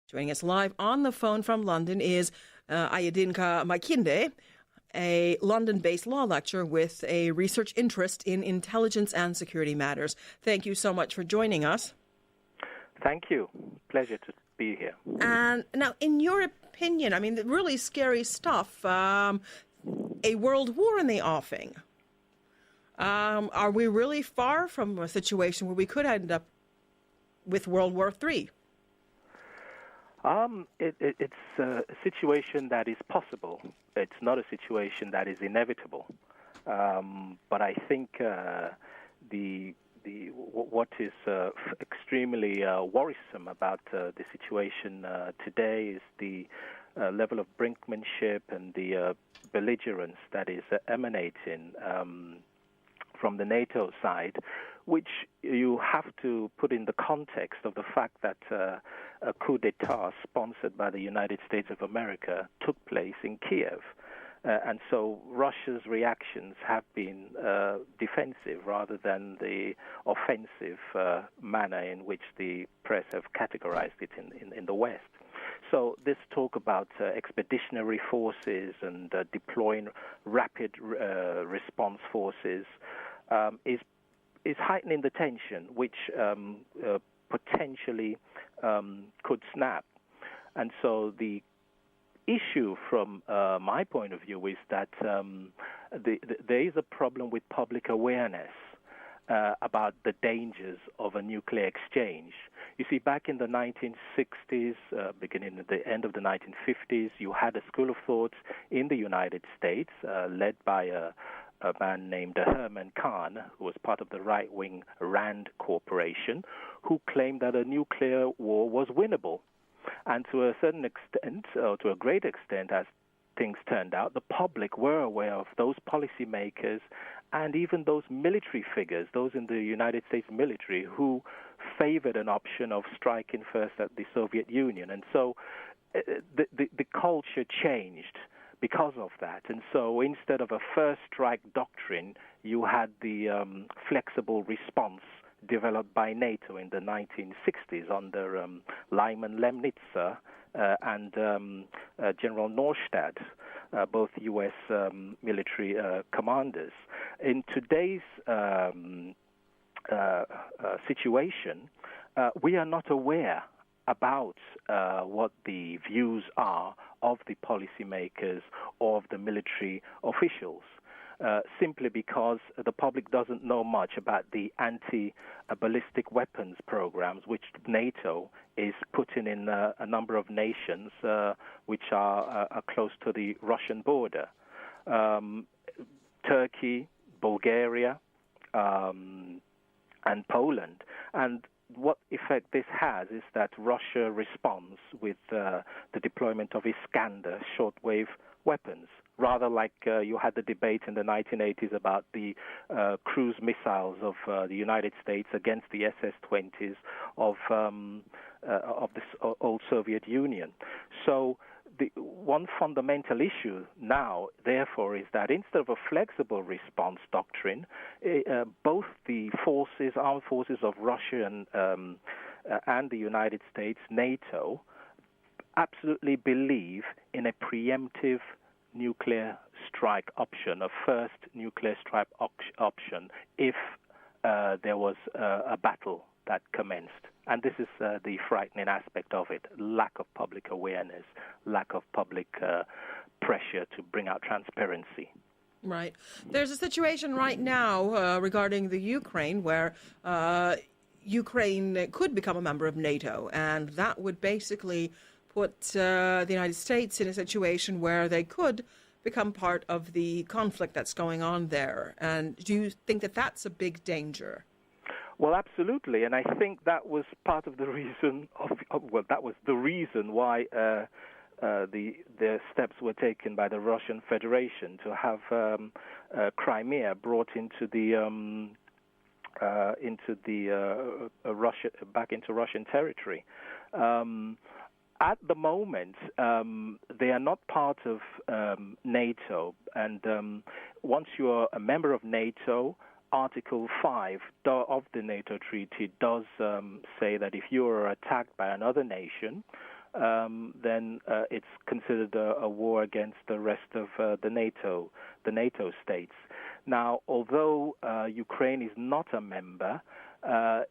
Joining us live on the phone from London is Adeyinka Makinde, a London-based law lecturer with a research interest in intelligence and security matters. Thank you so much for joining us. Thank you. Pleasure to be here. And now, in your opinion, I mean, the really scary stuff, a world war in the offing. Are we really far from a situation where we could end up with World War III? It's a situation that is possible. It's not a situation that is inevitable. But I think what is extremely worrisome about the situation today is the level of brinkmanship and the belligerence that is emanating from the NATO side, which you have to put in the context of the fact that a coup d'etat sponsored by the United States of America took place in Kiev. And so Russia's reactions have been defensive rather than the offensive manner in which the press have categorized it in the West. So this talk about expeditionary forces and deploying rapid response forces is heightening the tension, which potentially could snap. And so the issue from my point of view is that there is a problem with public awareness about the dangers of a nuclear exchange. You see, back in the 1960s, beginning at the end of the 1950s, you had a school of thought in the United States led by a man named Herman Kahn, who was part of the right-wing RAND Corporation, who claimed that a nuclear war was winnable. And to a certain extent, or to a great extent, as things turned out, the public were aware of those policymakers and even those military figures, those in the United States military, who favored an option of striking first at the Soviet Union. And so the culture changed because of that. And so instead of a first strike doctrine, you had the flexible response developed by NATO in the 1960s under Lyman Lemnitzer and General Norstad, both U.S. military commanders. In today's situation, we are not aware about what the views are of the policymakers or of the military officials, simply because the public doesn't know much about the anti-ballistic weapons programs which NATO is putting in a number of nations which are close to the Russian border. Turkey, Bulgaria, and Poland. And what effect this has is that Russia responds with the deployment of Iskander shortwave weapons, rather like you had the debate in the 1980s about the cruise missiles of the United States against the SS-20s of this old Soviet Union. So the one fundamental issue now, therefore, is that instead of a flexible response doctrine, both the armed forces of Russia and the United States, NATO, absolutely believe in a preemptive nuclear strike option, a first nuclear strike option, if there was a battle that commenced. And this is the frightening aspect of it: lack of public awareness, lack of public pressure to bring out transparency. Right. There's a situation right now regarding the Ukraine where Ukraine could become a member of NATO, and that would basically put the United States in a situation where they could become part of the conflict that's going on there. And do you think that that's a big danger? Well, absolutely, and I think that was part of the reason. That was the reason why the steps were taken by the Russian Federation to have Crimea brought into Russia, back into Russian territory. At the moment, they are not part of NATO, and once you are a member of NATO, Article 5 of the NATO treaty does say that if you are attacked by another nation, then it's considered a war against the rest of the NATO states. Now, although Ukraine is not a member,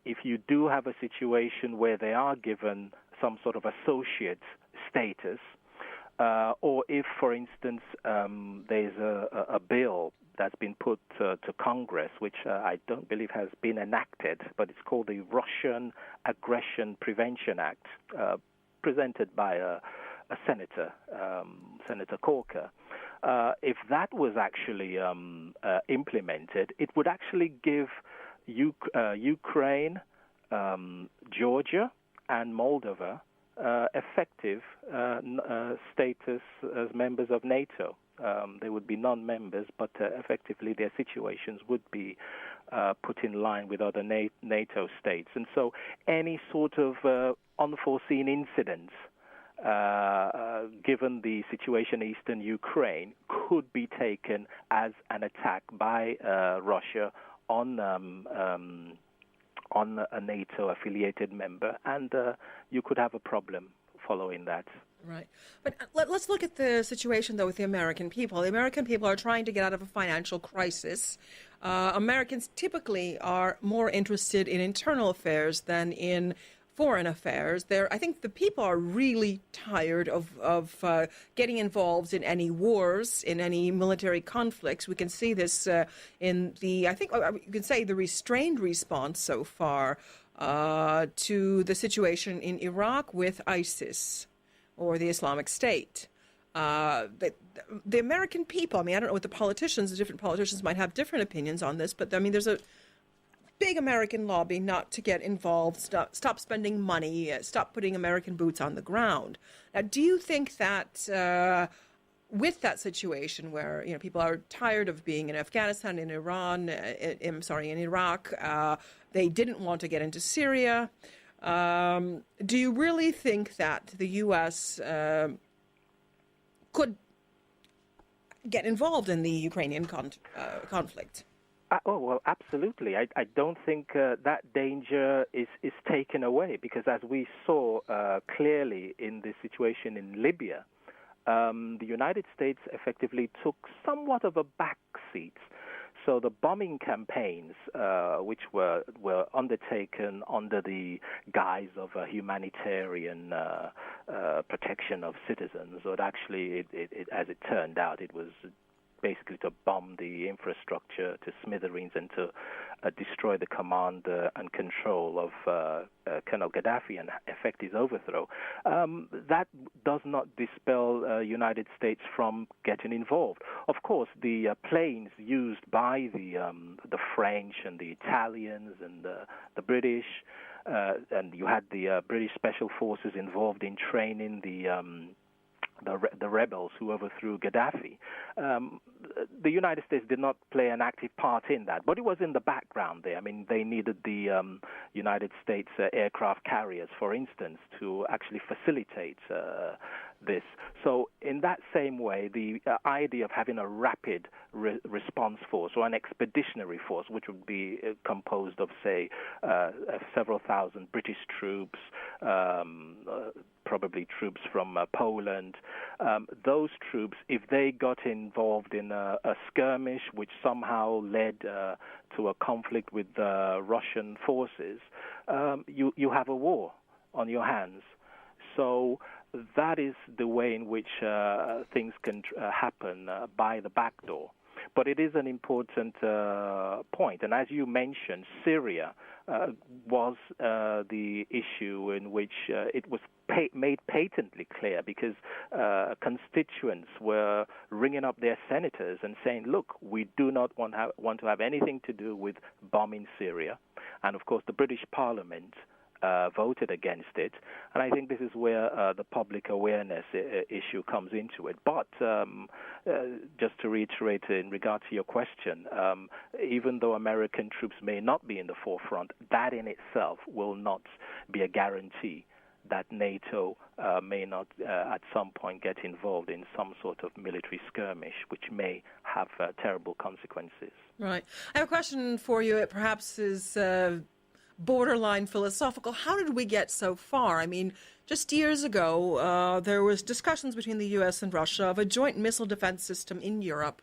if you do have a situation where they are given some sort of associate status, or if, for instance, there's a bill that's been put to Congress, which I don't believe has been enacted, but it's called the Russian Aggression Prevention Act, presented by a senator, Senator Corker. If that was actually implemented, it would actually give Ukraine, Georgia, and Moldova effective status as members of NATO. They would be non-members, but effectively their situations would be put in line with other NATO states. And so any sort of unforeseen incidents, given the situation in eastern Ukraine, could be taken as an attack by Russia on a NATO-affiliated member, and you could have a problem following that. Right. But let's look at the situation, though, with the American people. The American people are trying to get out of a financial crisis. Americans typically are more interested in internal affairs than in foreign affairs. I think the people are really tired of getting involved in any wars, in any military conflicts. We can see this in I think you can say the restrained response so far to the situation in Iraq with ISIS or the Islamic State. The American people, I mean, I don't know what the different politicians might have different opinions on this, but I mean, there's a big American lobby not to get involved, stop spending money, stop putting American boots on the ground. Now, do you think that with that situation where people are tired of being in Afghanistan, in Iran, in Iraq, they didn't want to get into Syria, do you really think that the U.S. Could get involved in the Ukrainian conflict? Well, absolutely. I don't think that danger is taken away, because as we saw clearly in the situation in Libya, the United States effectively took somewhat of a back seat. So the bombing campaigns, which were undertaken under the guise of a humanitarian protection of citizens, but actually, as it turned out, it was basically to bomb the infrastructure to smithereens and to destroy the command and control of Colonel Gaddafi and effect his overthrow. That does not dispel United States from getting involved. Of course, the planes used by the French and the Italians and the British, and you had the British Special Forces involved in training the rebels who overthrew Gaddafi. The United States did not play an active part in that, but it was in the background there. I mean, they needed the United States aircraft carriers, for instance, to actually facilitate this. So in that same way, the idea of having a rapid response force or an expeditionary force, which would be composed of, say, several thousand British troops, probably troops from Poland, those troops, if they got involved in a skirmish which somehow led to a conflict with Russian forces, you have a war on your hands. So that is the way in which things can happen by the back door. But it is an important point. And as you mentioned, Syria was the issue in which it was made patently clear, because constituents were ringing up their senators and saying, look, we do not want to have anything to do with bombing Syria. And, of course, the British Parliament voted against it, and I think this is where the public awareness issue comes into it. But just to reiterate in regard to your question, even though American troops may not be in the forefront, that in itself will not be a guarantee that NATO may not at some point get involved in some sort of military skirmish, which may have terrible consequences. Right. I have a question for you. It perhaps is borderline philosophical. How did we get so far? I mean, just years ago, there was discussions between the U.S. and Russia of a joint missile defense system in Europe.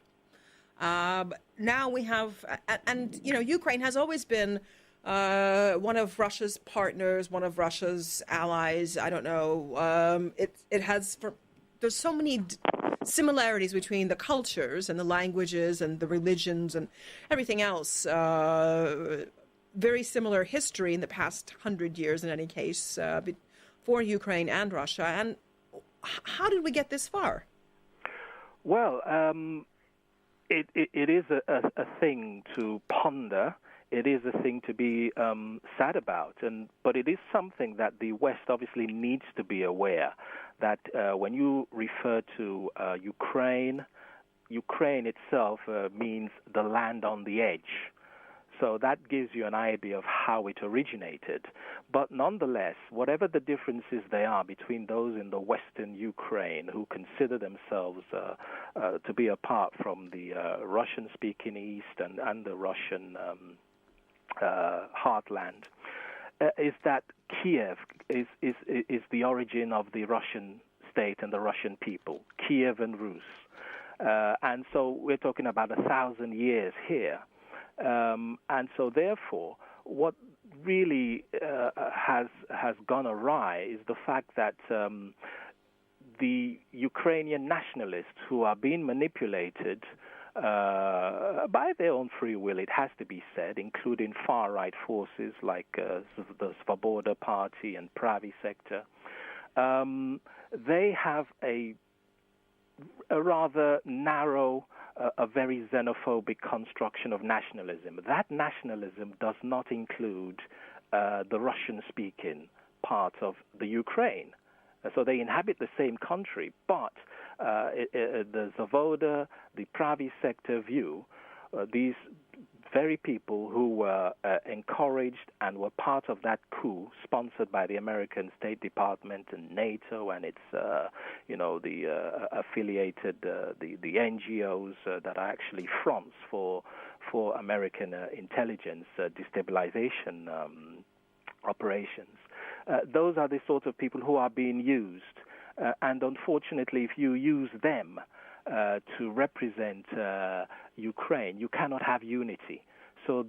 Now we have, and Ukraine has always been one of Russia's partners, one of Russia's allies. I don't know. It has. There's so many similarities between the cultures and the languages and the religions and everything else. Very similar history in the past 100 years, in any case, for Ukraine and Russia. And how did we get this far? Well, it is a thing to ponder. It is a thing to be sad about, but it is something that the West obviously needs to be aware that when you refer to Ukraine itself means the land on the edge. So that gives you an idea of how it originated. But nonetheless, whatever the differences they are between those in the Western Ukraine who consider themselves to be apart from the Russian-speaking East and the Russian heartland, is that Kiev is the origin of the Russian state and the Russian people, Kiev and Rus. And so we're talking about 1,000 years here. And so therefore, what really has gone awry is the fact that the Ukrainian nationalists who are being manipulated by their own free will, it has to be said, including far-right forces like the Svoboda Party and Pravi sector, they have a rather narrow, a very xenophobic construction of nationalism. That nationalism does not include the Russian-speaking parts of the Ukraine. So they inhabit the same country, but the Zavoda, the Pravi sector view, these very people who were encouraged and were part of that coup sponsored by the American State Department and NATO and its, the affiliated, the NGOs that are actually fronts for American intelligence destabilization operations. Those are the sort of people who are being used. And unfortunately, if you use them to represent Ukraine, you cannot have unity. So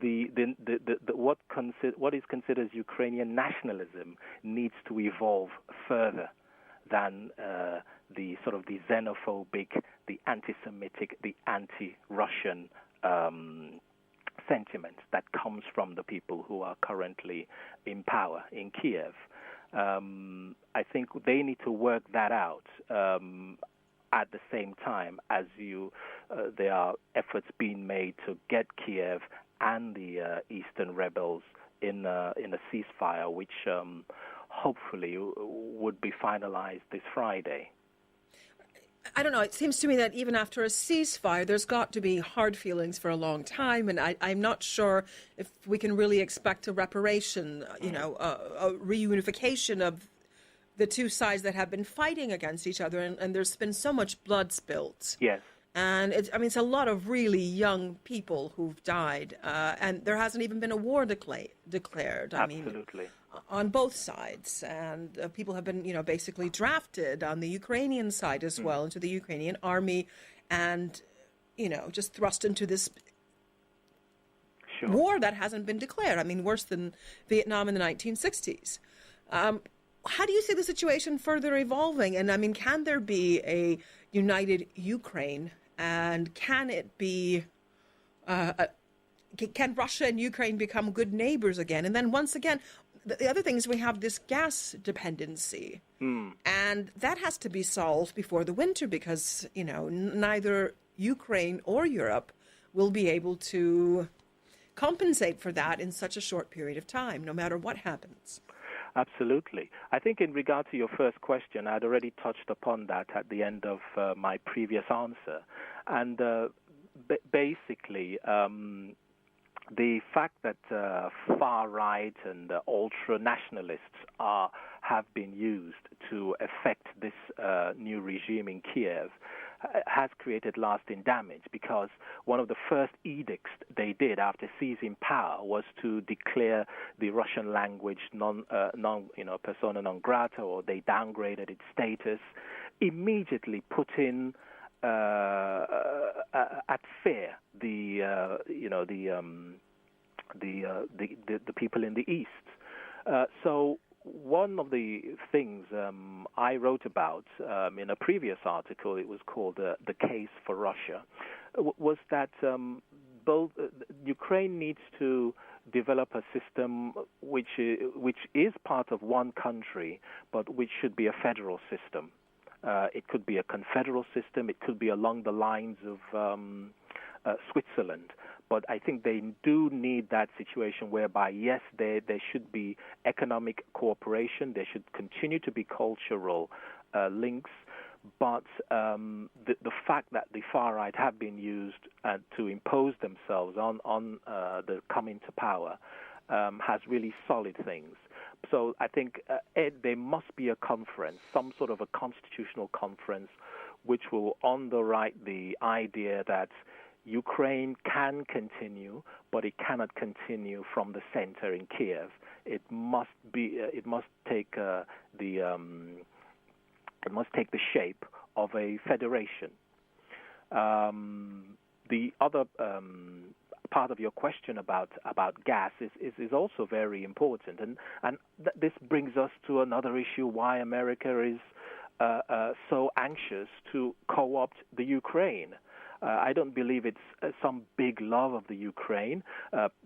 what is considered Ukrainian nationalism needs to evolve further than the sort of the xenophobic, the anti-Semitic, the anti-Russian sentiment that comes from the people who are currently in power in Kiev. I think they need to work that out at the same time as there are efforts being made to get Kiev and the Eastern rebels in a ceasefire, which hopefully would be finalized this Friday. I don't know. It seems to me that even after a ceasefire, there's got to be hard feelings for a long time, and I'm not sure if we can really expect a reparation, a reunification of the two sides that have been fighting against each other, and there's been so much blood spilt. Yes. And it's a lot of really young people who've died, and there hasn't even been a war declared. Absolutely. On both sides, and people have been, basically drafted on the Ukrainian side as well into the Ukrainian army, and just thrust into this war that hasn't been declared. I mean, worse than Vietnam in the 1960s. How do you see the situation further evolving? And I mean, can there be a united Ukraine? And can it be? Can Russia and Ukraine become good neighbors again? And then once again, the other thing is we have this gas dependency, and that has to be solved before the winter because neither Ukraine or Europe will be able to compensate for that in such a short period of time, no matter what happens. Absolutely. I think in regard to your first question, I'd already touched upon that at the end of my previous answer. And basically, the fact that far-right and ultra-nationalists have been used to effect this new regime in Kiev has created lasting damage, because one of the first edicts they did after seizing power was to declare the Russian language persona non grata, or they downgraded its status, immediately putting at fear the people in the East. So one of the things I wrote about in a previous article, it was called "The Case for Russia," was that both Ukraine needs to develop a system which is part of one country, but which should be a federal system. It could be a confederal system. It could be along the lines of Switzerland. But I think they do need that situation whereby, yes, there should be economic cooperation. There should continue to be cultural links. But the fact that the far right have been used to impose themselves on the coming to power has really solid things. So I think there must be a conference, some sort of a constitutional conference, which will underwrite the idea that Ukraine can continue, but it cannot continue from the center in Kiev. It must take the shape of a federation. The other part of your question about gas is also very important, and this brings us to another issue: why America is so anxious to co-opt the Ukraine. I don't believe it's some big love of the Ukraine.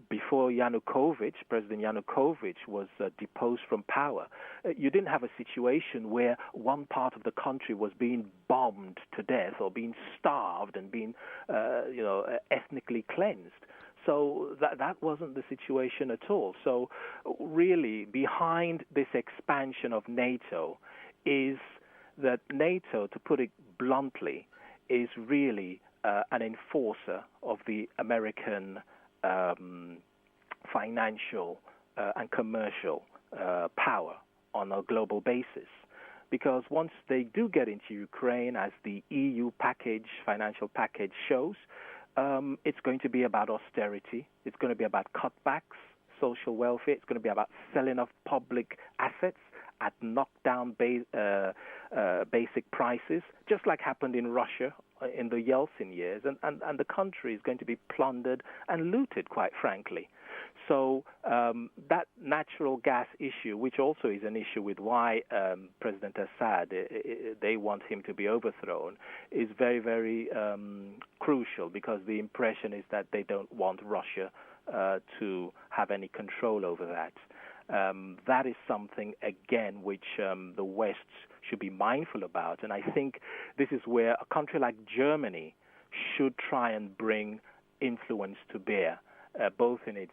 Before President Yanukovych was deposed from power, you didn't have a situation where one part of the country was being bombed to death or being starved and being, ethnically cleansed. So that wasn't the situation at all. So really, behind this expansion of NATO is that NATO, to put it bluntly, is really an enforcer of the American financial and commercial power on a global basis. Because once they do get into Ukraine, as the EU financial package shows, it's going to be about austerity. It's going to be about cutbacks, social welfare. It's going to be about selling off public assets at knockdown basic prices, just like happened in Russia in the Yeltsin years, and the country is going to be plundered and looted, quite frankly. So that natural gas issue, which also is an issue with why President Assad, they want him to be overthrown, is very, very crucial, because the impression is that they don't want Russia to have any control over that. That is something, again, which the West should be mindful about. And I think this is where a country like Germany should try and bring influence to bear, both in its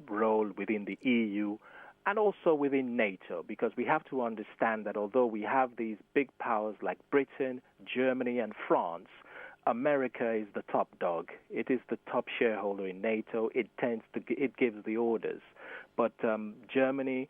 role within the EU and also within NATO, because we have to understand that although we have these big powers like Britain, Germany, and France, America is the top dog. It is the top shareholder in NATO. It gives the orders. But Germany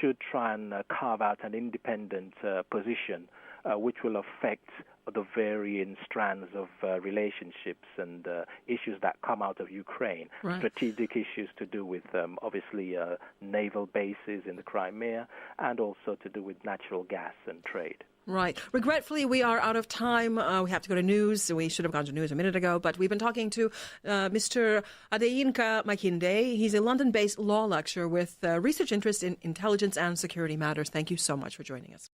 should try and carve out an independent position, which will affect the varying strands of relationships and issues that come out of Ukraine. Right. Strategic issues to do with, obviously, naval bases in the Crimea, and also to do with natural gas and trade. Right. Regretfully, we are out of time. We have to go to news. We should have gone to news a minute ago, but we've been talking to Mr. Adeyinka Makinde. He's a London-based law lecturer with research interest in intelligence and security matters. Thank you so much for joining us.